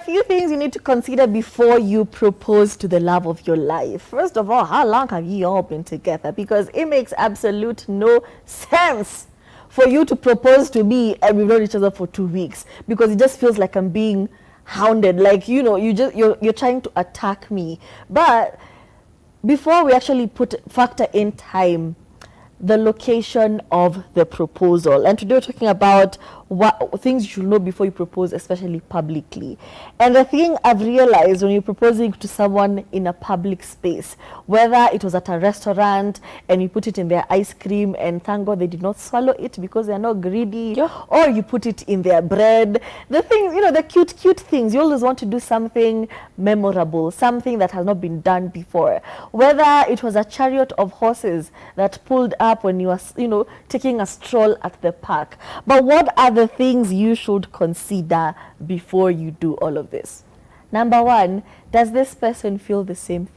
few things you need to consider before you propose to the love of your life. First of all, how long have you all been together? Because it makes absolute no sense for you to propose to me and we've known each other for 2 weeks, because it just feels like I'm being hounded, like, you know, you're trying to attack me. But before we actually factor in time, the location of the proposal, and today we're talking about what things you should know before you propose, especially publicly. And the thing I've realized, when you're proposing to someone in a public space, whether it was at a restaurant and you put it in their ice cream and thank God they did not swallow it because they're not greedy, or you put it in their bread, the things, you know, the cute things, you always want to do something memorable, something that has not been done before. Whether it was a chariot of horses that pulled up when you were, you know, taking a stroll at the park. But what are the things you should consider before you do all of this? Number one, does this person feel the same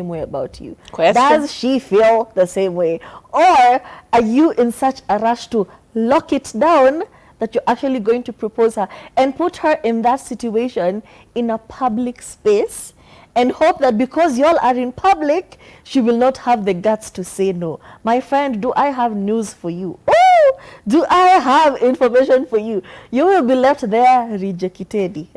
way about you? Question. Does she feel the same way? Or are you in such a rush to lock it down that you're actually going to propose her and put her in that situation in a public space and hope that because y'all are in public, she will not have the guts to say no? My friend, do I have news for you? Oh, do I have information for you? You will be left there rejected.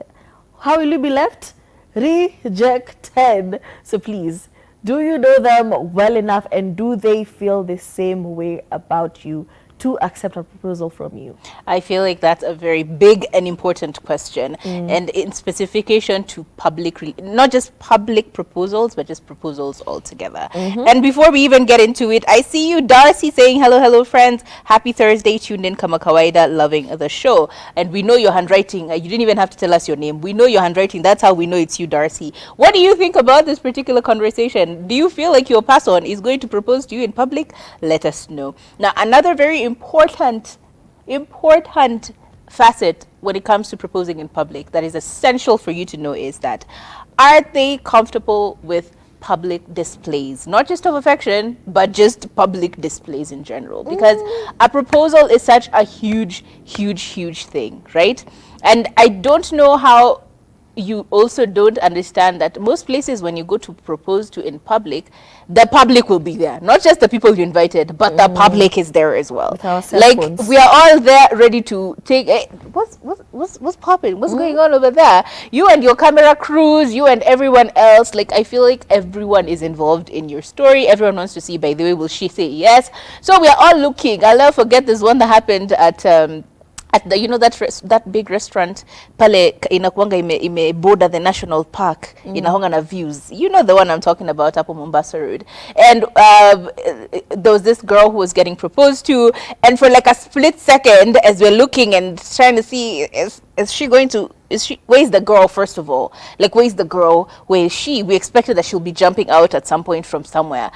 How will you be left? Rejected. So please, do you know them well enough, and do they feel the same way about you to accept a proposal from you? I feel like that's a very big and important question, and in specification to public, not just public proposals, but just proposals altogether. And before we even get into it, I see you, Darcy, saying hello friends, happy Thursday, tuned in kama kawaida, loving the show. And we know your handwriting, you didn't even have to tell us your name, we know your handwriting, that's how we know it's you, Darcy. What do you think about this particular conversation? Do you feel like your person is going to propose to you in public? Let us know. Now, another very important facet when it comes to proposing in public that is essential for you to know is that, are they comfortable with public displays, not just of affection, but just public displays in general? Because a proposal is such a huge thing, right? And I don't know how you also don't understand that most places when you go to propose to in public, the public will be there, not just the people you invited, but the public is there as well. Like, we are all there ready to take what's popping, what's going on over there, you and your camera crews, you and everyone else. Like, I feel like everyone is involved in your story. Everyone wants to see, by the way, will she say yes? So we are all looking. I'll never forget this one that happened at the, you know, that big restaurant pale inakuanga ime border the national park, inahonga na views, you know, the one I'm talking about, up on Mombasa Road. And there was this girl who was getting proposed to, and for like a split second, as we're looking and trying to see, is she where's the girl? First of all, like, where's the girl? Where is she? We expected that she'll be jumping out at some point from somewhere,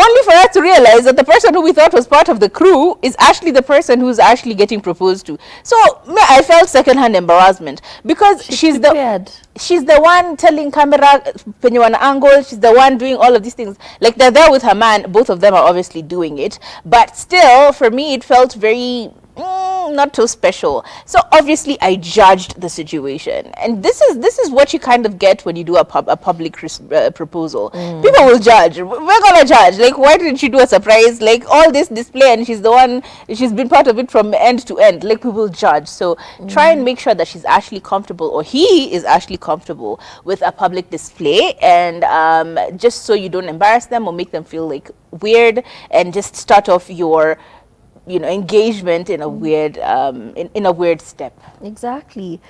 only for us to realize that the person who we thought was part of the crew is actually the person who's actually getting proposed to. So I felt secondhand embarrassment, because she's the one telling camera penye wana angle, she's the one doing all of these things. Like, they're there with her man, both of them are obviously doing it, but still, for me, it felt very not too special. So obviously I judged the situation, and this is what you kind of get when you do a public proposal. People will judge. We're gonna judge, like, why didn't she do a surprise, like all this display, and she's the one, she's been part of it from end to end. Like, we will judge. So try and make sure that she's actually comfortable, or he is actually comfortable with a public display, and just so you don't embarrass them or make them feel like weird, and just start off your, you know, engagement in a weird in a weird step. Exactly.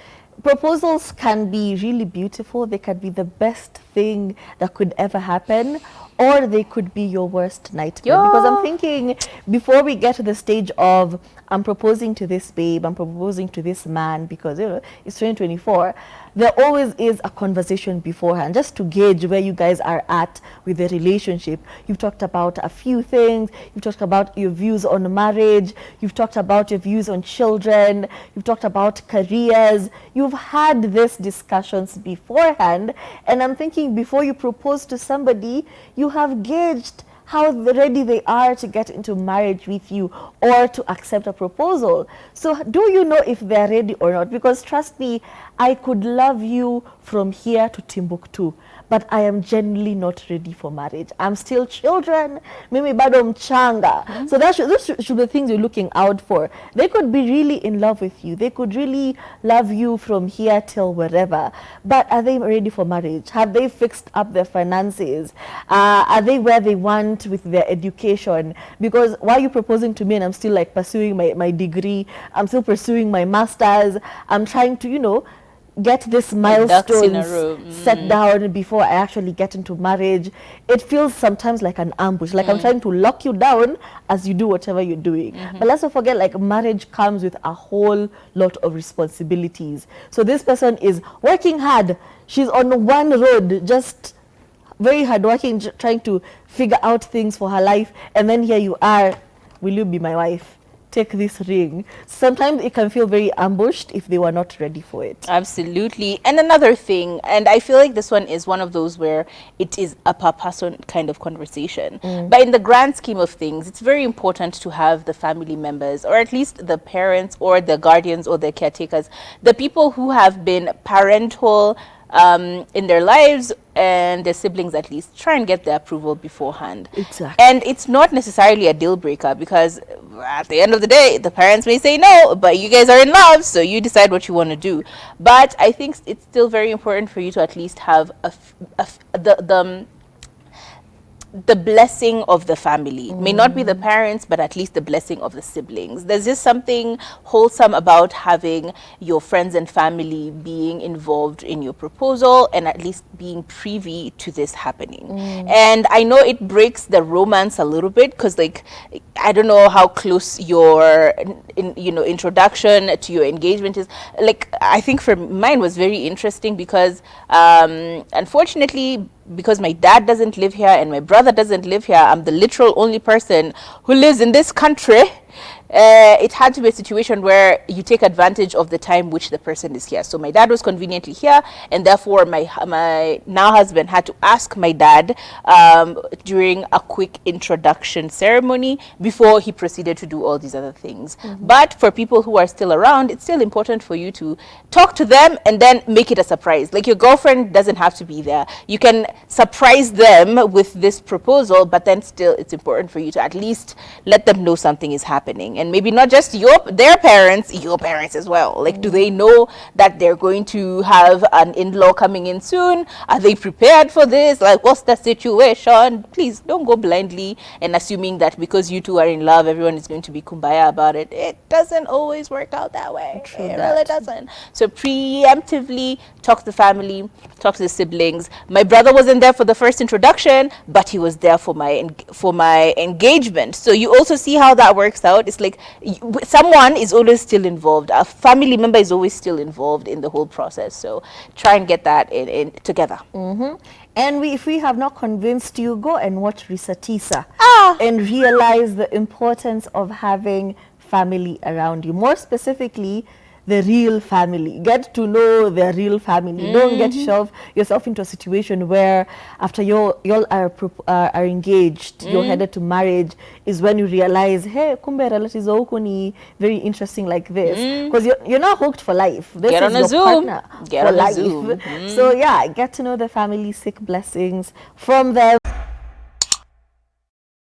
Proposals can be really beautiful. They can be the best thing that could ever happen, or they could be your worst nightmare. Because I'm thinking, before we get to the stage of I'm proposing to this babe, I'm proposing to this man, because, you know, it's 2024, there always is a conversation beforehand, just to gauge where you guys are at with the relationship. You've talked about a few things. You've talked about your views on marriage. You've talked about your views on children. You've talked about careers. You've had these discussions beforehand. And I'm thinking, before you propose to somebody, you have gauged how ready they are to get into marriage with you or to accept a proposal. So do you know if they're ready or not? Because trust me, I could love you from here to Timbuktu, but I am genuinely not ready for marriage. I'm still children, mimi bado mchanga. So those should be the things you're looking out for. They could be really in love with you. They could really love you from here till wherever. But are they ready for marriage? Have they fixed up their finances? Are they where they want with their education? Because why are you proposing to me and I'm still like pursuing my degree? I'm still pursuing my master's. I'm trying to, you know, get this milestones set down before I actually get into marriage. It feels sometimes like an ambush, like I'm trying to lock you down as you do whatever you're doing. But let's not forget, like, marriage comes with a whole lot of responsibilities. So this person is working hard. She's on one road, just very hardworking, trying to figure out things for her life. And then here you are, will you be my wife? Take this ring. Sometimes it can feel very ambushed if they were not ready for it. Absolutely. And another thing, and I feel like this one is one of those where it is a per person kind of conversation. But in the grand scheme of things, it's very important to have the family members, or at least the parents or the guardians or the caretakers, the people who have been parental in their lives, and their siblings at least, try and get their approval beforehand. Exactly. And it's not necessarily a deal breaker, because at the end of the day, the parents may say no, but you guys are in love, so you decide what you want to do. But I think it's still very important for you to at least have the blessing of the family. It may not be the parents, but at least the blessing of the siblings. There's just something wholesome about having your friends and family being involved in your proposal and at least being privy to this happening. And I know it breaks the romance a little bit, because, like, I don't know how close your introduction to your engagement is. Like, I think for mine was very interesting because unfortunately, because my dad doesn't live here and my brother doesn't live here, I'm the literal only person who lives in this country. It had to be a situation where you take advantage of the time which the person is here. So my dad was conveniently here, and therefore my now husband had to ask my dad during a quick introduction ceremony before he proceeded to do all these other things. But for people who are still around, it's still important for you to talk to them and then make it a surprise. Like, your girlfriend doesn't have to be there. You can surprise them with this proposal, but then still it's important for you to at least let them know something is happening. And maybe not just their parents, your parents as well. Like, do they know that they're going to have an in-law coming in soon? Are they prepared for this? Like, what's the situation? Please don't go blindly and assuming that because you two are in love, everyone is going to be kumbaya about it. It doesn't always work out that way. It really doesn't. So preemptively talk to the family, talk to the siblings. My brother wasn't there for the first introduction, but he was there for my engagement. So you also see how that works out. It's like someone is always still involved. A family member is always still involved in the whole process. So try and get that in together. And if we have not convinced you, go and watch Risatisa and realize the importance of having family around you. More specifically, the real family. Get to know the real family. Don't get yourself into a situation where after you all are engaged, you're headed to marriage, is when you realize, hey, kumbe relatives wa huku ni very interesting like this. Because you're not hooked for life. This Get is on a your Zoom. partner Get for on a life. Zoom. So yeah, get to know the family, seek blessings from them.